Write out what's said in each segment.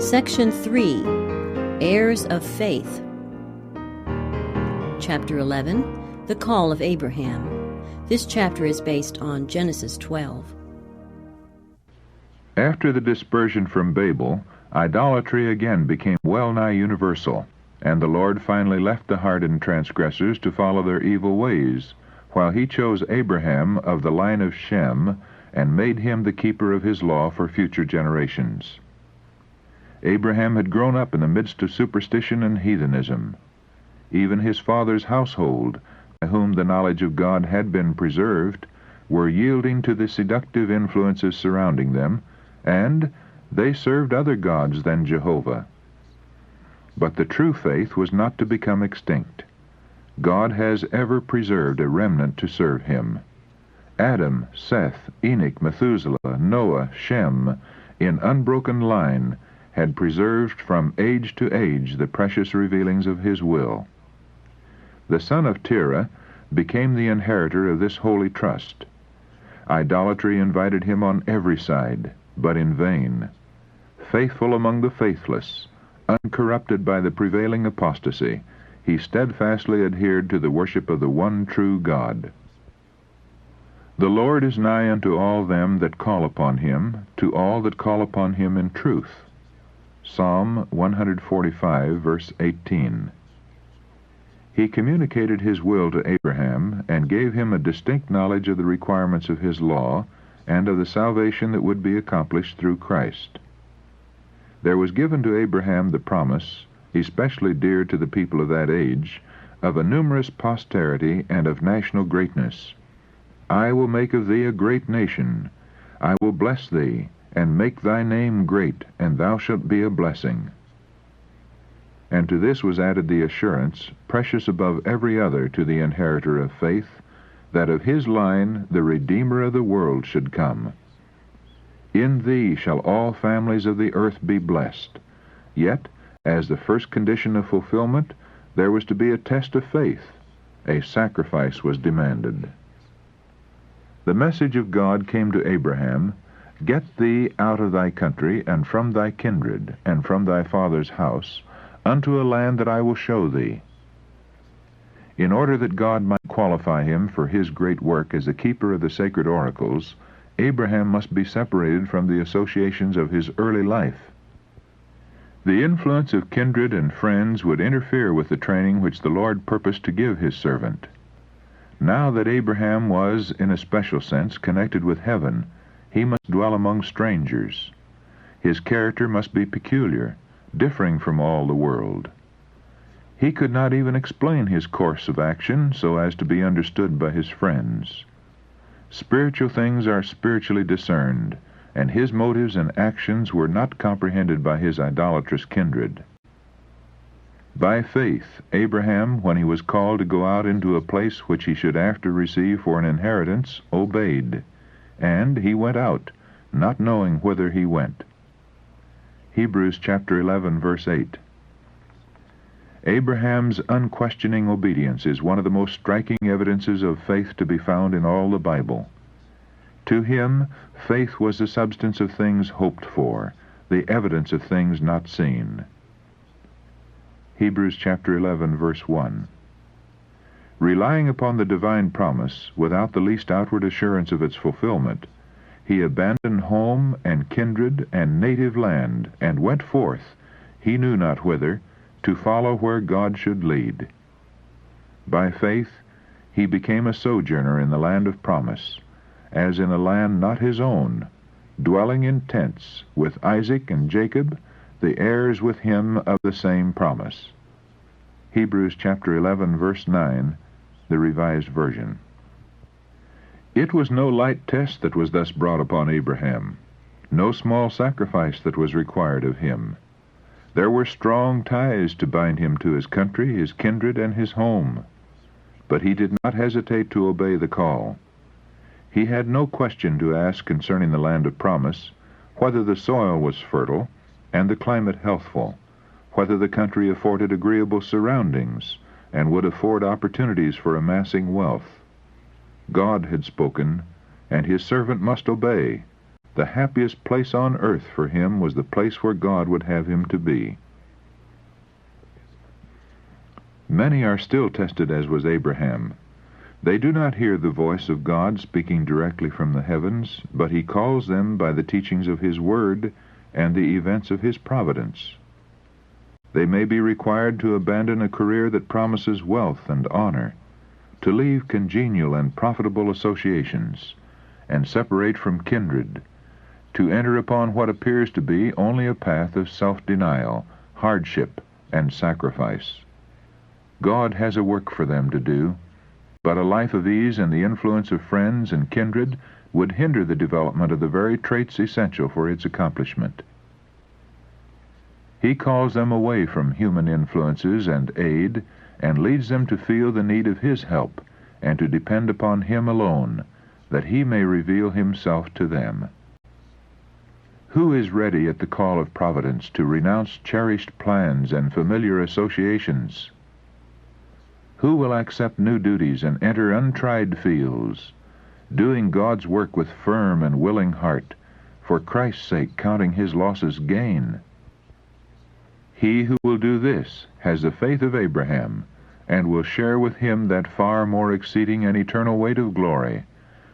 Section 3, Heirs of Faith. Chapter 11, The Call of Abraham. This chapter is based on Genesis 12. After the dispersion from Babel, idolatry again became well-nigh universal, and the Lord finally left the hardened transgressors to follow their evil ways, while he chose Abraham of the line of Shem and made him the keeper of his law for future generations. Abraham had grown up in the midst of superstition and heathenism. Even his father's household, by whom the knowledge of God had been preserved, were yielding to the seductive influences surrounding them, and they served other gods than Jehovah. But the true faith was not to become extinct. God has ever preserved a remnant to serve him. Adam, Seth, Enoch, Methuselah, Noah, Shem, in unbroken line, had preserved from age to age the precious revealings of his will. The son of Terah became the inheritor of this holy trust. Idolatry invited him on every side, but in vain. Faithful among the faithless, uncorrupted by the prevailing apostasy, he steadfastly adhered to the worship of the one true God. The Lord is nigh unto all them that call upon him, to all that call upon him in truth. Psalm 145, verse 18. He communicated his will to Abraham and gave him a distinct knowledge of the requirements of his law and of the salvation that would be accomplished through Christ. There was given to Abraham the promise, especially dear to the people of that age, of a numerous posterity and of national greatness. I will make of thee a great nation. I will bless thee, and make thy name great, and thou shalt be a blessing. And to this was added the assurance, precious above every other to the inheritor of faith, that of his line the Redeemer of the world should come. In thee shall all families of the earth be blessed. Yet, as the first condition of fulfillment, there was to be a test of faith. A sacrifice was demanded. The message of God came to Abraham, Get thee out of thy country, and from thy kindred, and from thy father's house, unto a land that I will show thee. In order that God might qualify him for his great work as the keeper of the sacred oracles, Abraham must be separated from the associations of his early life. The influence of kindred and friends would interfere with the training which the Lord purposed to give his servant. Now that Abraham was, in a special sense, connected with heaven, he must dwell among strangers. His character must be peculiar, differing from all the world. He could not even explain his course of action so as to be understood by his friends. Spiritual things are spiritually discerned, and his motives and actions were not comprehended by his idolatrous kindred. By faith, Abraham, when he was called to go out into a place which he should after receive for an inheritance, obeyed. And he went out, not knowing whither he went. Hebrews chapter 11, verse 8. Abraham's unquestioning obedience is one of the most striking evidences of faith to be found in all the Bible. To him, faith was the substance of things hoped for, the evidence of things not seen. Hebrews chapter 11, verse 1. Relying upon the divine promise, without the least outward assurance of its fulfillment, he abandoned home and kindred and native land, and went forth, he knew not whither, to follow where God should lead. By faith, he became a sojourner in the land of promise, as in a land not his own, dwelling in tents with Isaac and Jacob, the heirs with him of the same promise. Hebrews chapter 11, verse 9, the Revised Version. It was no light test that was thus brought upon Abraham, no small sacrifice that was required of him. There were strong ties to bind him to his country, his kindred, and his home. But he did not hesitate to obey the call. He had no question to ask concerning the land of promise, whether the soil was fertile and the climate healthful, whether the country afforded agreeable surroundings and would afford opportunities for amassing wealth. God had spoken, and his servant must obey. The happiest place on earth for him was the place where God would have him to be. Many are still tested as was Abraham. They do not hear the voice of God speaking directly from the heavens, but he calls them by the teachings of his word and the events of his providence. They may be required to abandon a career that promises wealth and honor, to leave congenial and profitable associations, and separate from kindred, to enter upon what appears to be only a path of self-denial, hardship, and sacrifice. God has a work for them to do, but a life of ease and the influence of friends and kindred would hinder the development of the very traits essential for its accomplishment. He calls them away from human influences and aid, and leads them to feel the need of his help, and to depend upon him alone, that he may reveal himself to them. Who is ready at the call of providence to renounce cherished plans and familiar associations? Who will accept new duties and enter untried fields, doing God's work with firm and willing heart, for Christ's sake counting his losses gain? He who will do this has the faith of Abraham, and will share with him that far more exceeding and eternal weight of glory,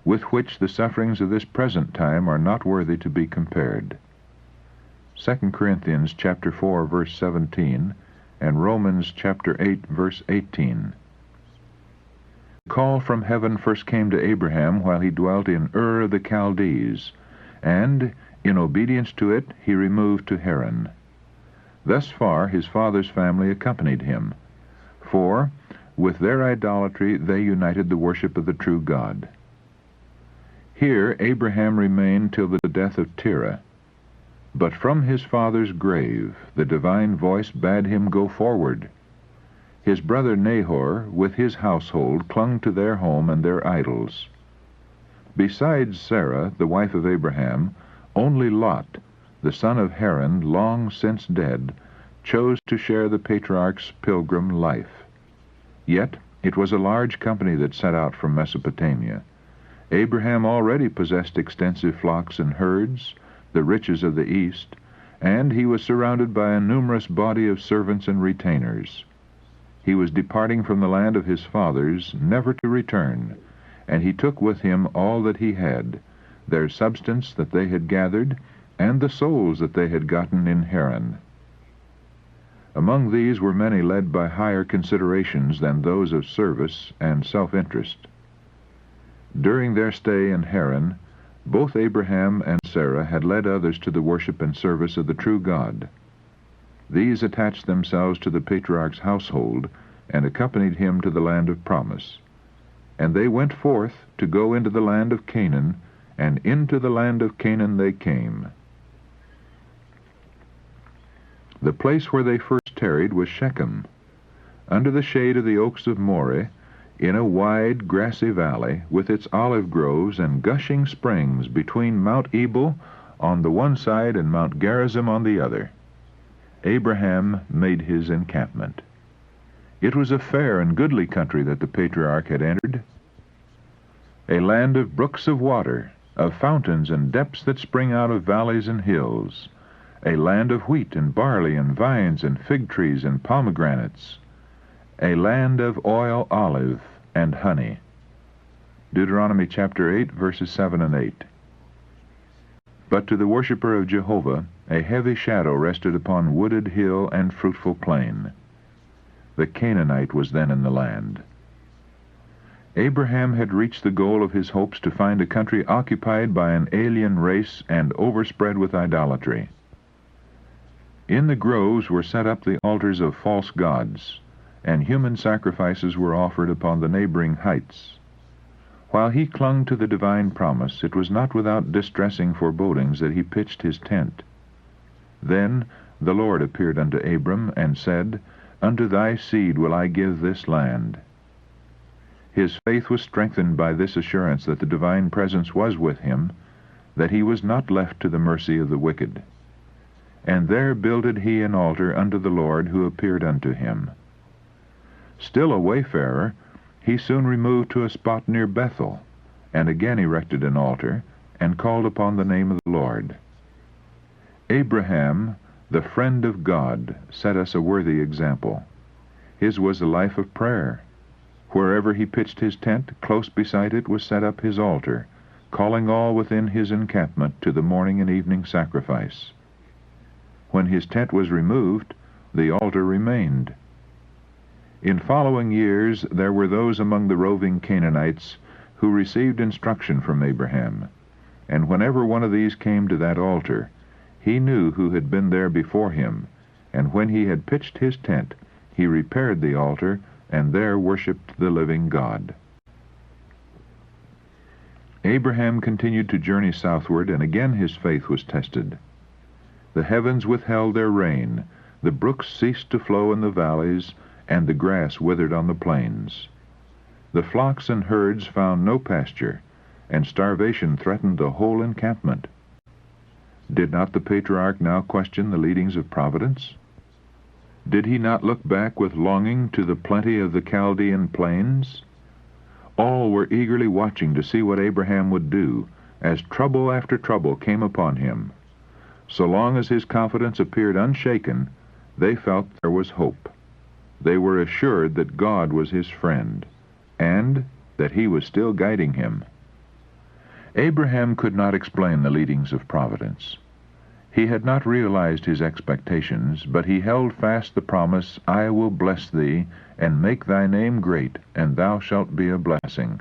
with which the sufferings of this present time are not worthy to be compared. 2 Corinthians chapter 4, verse 17, and Romans chapter 8, verse 18. The call from heaven first came to Abraham while he dwelt in Ur of the Chaldees, and, in obedience to it, he removed to Haran. Thus far his father's family accompanied him, for with their idolatry they united the worship of the true God. Here Abraham remained till the death of Terah. But from his father's grave the divine voice bade him go forward. His brother Nahor, with his household, clung to their home and their idols. Besides Sarah, the wife of Abraham, only Lot, the son of Haran, long since dead, chose to share the patriarch's pilgrim life. Yet it was a large company that set out from Mesopotamia. Abraham already possessed extensive flocks and herds, the riches of the East, and he was surrounded by a numerous body of servants and retainers. He was departing from the land of his fathers, never to return, and he took with him all that he had, their substance that they had gathered, and the souls that they had gotten in Haran. Among these were many led by higher considerations than those of service and self-interest. During their stay in Haran, both Abraham and Sarah had led others to the worship and service of the true God. These attached themselves to the patriarch's household and accompanied him to the land of promise. And they went forth to go into the land of Canaan, and into the land of Canaan they came. The place where they first tarried was Shechem, under the shade of the oaks of Moreh, in a wide, grassy valley, with its olive groves and gushing springs between Mount Ebal on the one side and Mount Gerizim on the other. Abraham made his encampment. It was a fair and goodly country that the patriarch had entered, a land of brooks of water, of fountains and depths that spring out of valleys and hills, a land of wheat and barley and vines and fig trees and pomegranates, a land of oil, olive, and honey. Deuteronomy chapter 8, verses 7 and 8. But to the worshipper of Jehovah a heavy shadow rested upon wooded hill and fruitful plain. The Canaanite was then in the land. Abraham had reached the goal of his hopes to find a country occupied by an alien race and overspread with idolatry. In the groves were set up the altars of false gods, and human sacrifices were offered upon the neighboring heights. While he clung to the divine promise, it was not without distressing forebodings that he pitched his tent. Then the Lord appeared unto Abram, and said, Unto thy seed will I give this land. His faith was strengthened by this assurance that the divine presence was with him, that he was not left to the mercy of the wicked. And there builded he an altar unto the Lord, who appeared unto him. Still a wayfarer, he soon removed to a spot near Bethel, and again erected an altar, and called upon the name of the Lord. Abraham, the friend of God, set us a worthy example. His was a life of prayer. Wherever he pitched his tent, close beside it was set up his altar, calling all within his encampment to the morning and evening sacrifice. When his tent was removed, the altar remained. In following years there were those among the roving Canaanites who received instruction from Abraham, and whenever one of these came to that altar, he knew who had been there before him, and when he had pitched his tent, he repaired the altar, and there worshipped the living God. Abraham continued to journey southward, and again his faith was tested. The heavens withheld their rain, the brooks ceased to flow in the valleys, and the grass withered on the plains. The flocks and herds found no pasture, and starvation threatened the whole encampment. Did not the patriarch now question the leadings of providence? Did he not look back with longing to the plenty of the Chaldean plains? All were eagerly watching to see what Abraham would do, as trouble after trouble came upon him. So long as his confidence appeared unshaken, they felt there was hope. They were assured that God was his friend, and that he was still guiding him. Abraham could not explain the leadings of providence. He had not realized his expectations, but he held fast the promise, "I will bless thee, and make thy name great, and thou shalt be a blessing."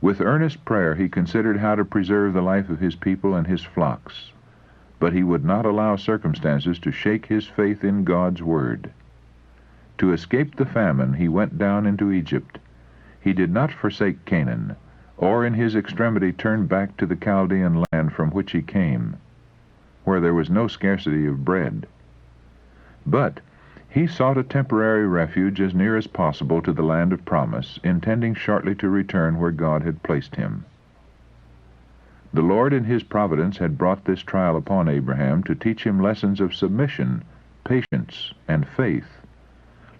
With earnest prayer he considered how to preserve the life of his people and his flocks, but he would not allow circumstances to shake his faith in God's word. To escape the famine he went down into Egypt. He did not forsake Canaan, or in his extremity turn back to the Chaldean land from which he came, where there was no scarcity of bread. But he sought a temporary refuge as near as possible to the land of promise, intending shortly to return where God had placed him. The Lord in his providence had brought this trial upon Abraham to teach him lessons of submission, patience, and faith,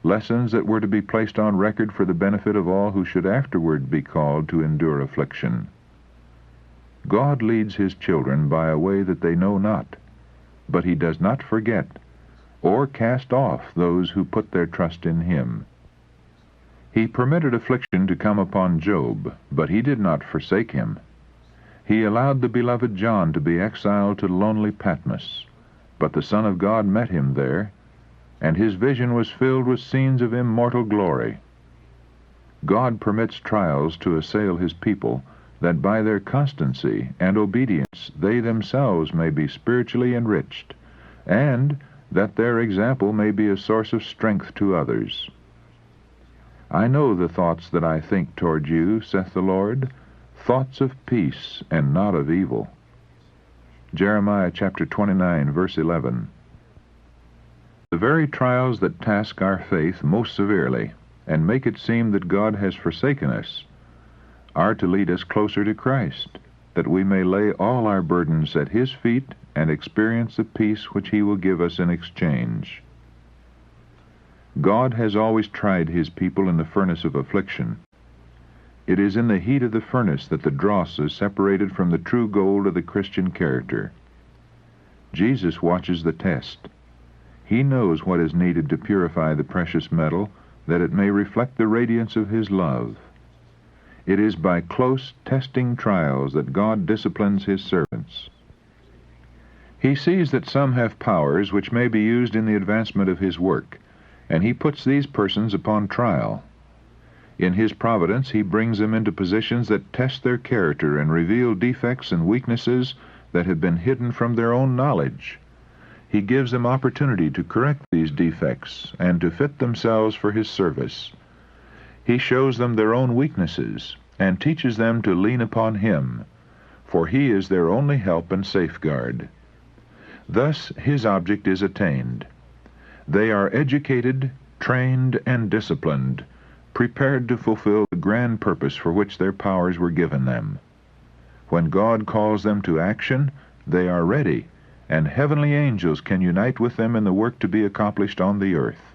lessons that were to be placed on record for the benefit of all who should afterward be called to endure affliction. God leads his children by a way that they know not, but he does not forget or cast off those who put their trust in him. He permitted affliction to come upon Job, but he did not forsake him. He allowed the beloved John to be exiled to lonely Patmos, but the Son of God met him there, and his vision was filled with scenes of immortal glory. God permits trials to assail his people, that by their constancy and obedience they themselves may be spiritually enriched, and that their example may be a source of strength to others. "I know the thoughts that I think toward you, saith the Lord, thoughts of peace and not of evil." Jeremiah chapter 29, verse 11. The very trials that task our faith most severely, and make it seem that God has forsaken us, are to lead us closer to Christ, that we may lay all our burdens at his feet and experience the peace which he will give us in exchange. God has always tried his people in the furnace of affliction. It is in the heat of the furnace that the dross is separated from the true gold of the Christian character. Jesus watches the test. He knows what is needed to purify the precious metal, that it may reflect the radiance of his love. It is by close testing trials that God disciplines his servants. He sees that some have powers which may be used in the advancement of his work, and he puts these persons upon trial. In his providence he brings them into positions that test their character and reveal defects and weaknesses that have been hidden from their own knowledge. He gives them opportunity to correct these defects and to fit themselves for his service. He shows them their own weaknesses and teaches them to lean upon him, for he is their only help and safeguard. Thus his object is attained. They are educated, trained, and disciplined, prepared to fulfill the grand purpose for which their powers were given them. When God calls them to action, they are ready, and heavenly angels can unite with them in the work to be accomplished on the earth.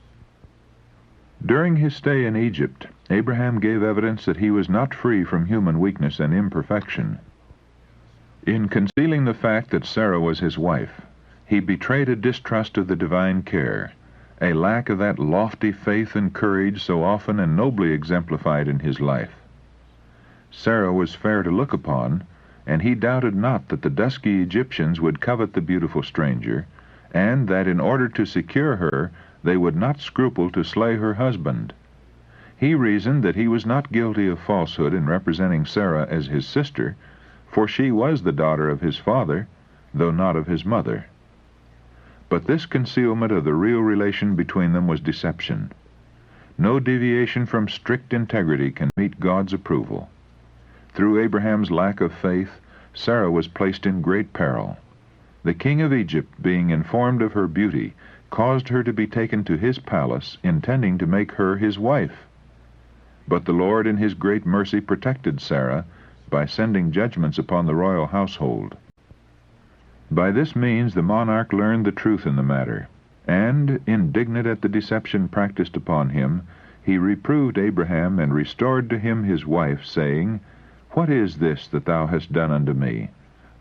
During his stay in Egypt, Abraham gave evidence that he was not free from human weakness and imperfection. In concealing the fact that Sarah was his wife, he betrayed a distrust of the divine care, a lack of that lofty faith and courage so often and nobly exemplified in his life. Sarah was fair to look upon, and he doubted not that the dusky Egyptians would covet the beautiful stranger, and that in order to secure her they would not scruple to slay her husband. He reasoned that he was not guilty of falsehood in representing Sarah as his sister, for she was the daughter of his father, though not of his mother. But this concealment of the real relation between them was deception. No deviation from strict integrity can meet God's approval. Through Abraham's lack of faith, Sarah was placed in great peril. The king of Egypt, being informed of her beauty, caused her to be taken to his palace, intending to make her his wife. But the Lord in his great mercy protected Sarah by sending judgments upon the royal household. By this means the monarch learned the truth in the matter, and, indignant at the deception practiced upon him, he reproved Abraham and restored to him his wife, saying, "What is this that thou hast done unto me?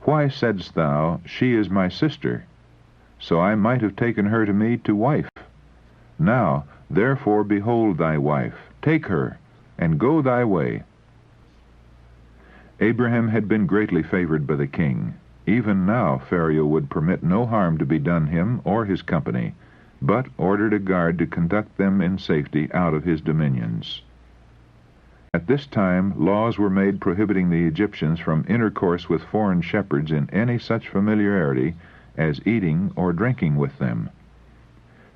Why saidst thou, She is my sister? So I might have taken her to me to wife. Now, therefore, behold thy wife, take her, and go thy way." Abraham had been greatly favored by the king. Even now Pharaoh would permit no harm to be done him or his company, but ordered a guard to conduct them in safety out of his dominions. At this time laws were made prohibiting the Egyptians from intercourse with foreign shepherds in any such familiarity as eating or drinking with them.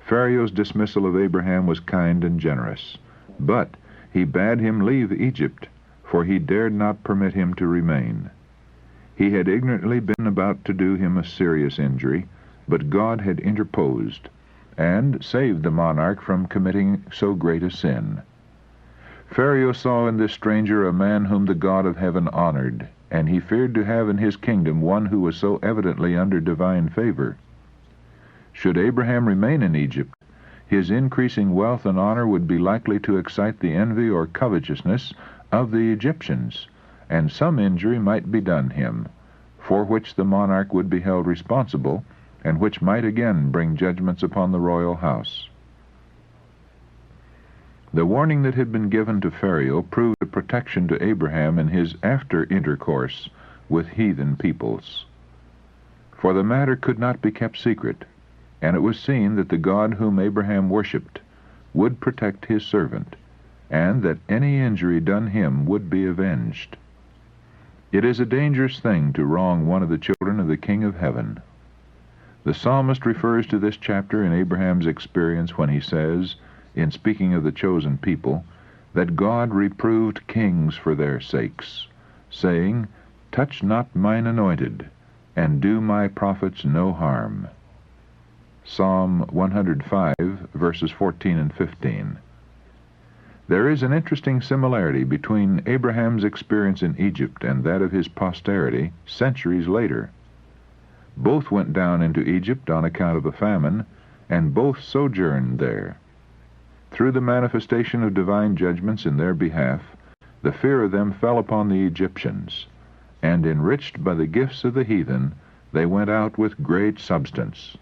Pharaoh's dismissal of Abraham was kind and generous, but he bade him leave Egypt, for he dared not permit him to remain. He had ignorantly been about to do him a serious injury, but God had interposed, and saved the monarch from committing so great a sin. Pharaoh saw in this stranger a man whom the God of heaven honored, and he feared to have in his kingdom one who was so evidently under divine favor. Should Abraham remain in Egypt, his increasing wealth and honor would be likely to excite the envy or covetousness of the Egyptians, and some injury might be done him, for which the monarch would be held responsible, and which might again bring judgments upon the royal house. The warning that had been given to Pharaoh proved a protection to Abraham in his after-intercourse with heathen peoples. For the matter could not be kept secret, and it was seen that the God whom Abraham worshipped would protect his servant, and that any injury done him would be avenged. It is a dangerous thing to wrong one of the children of the King of Heaven. The psalmist refers to this chapter in Abraham's experience when he says, in speaking of the chosen people, that God reproved kings for their sakes, saying, "Touch not mine anointed, and do my prophets no harm." Psalm 105, verses 14 and 15. There is an interesting similarity between Abraham's experience in Egypt and that of his posterity centuries later. Both went down into Egypt on account of a famine, and both sojourned there. Through the manifestation of divine judgments in their behalf, the fear of them fell upon the Egyptians, and enriched by the gifts of the heathen, they went out with great substance.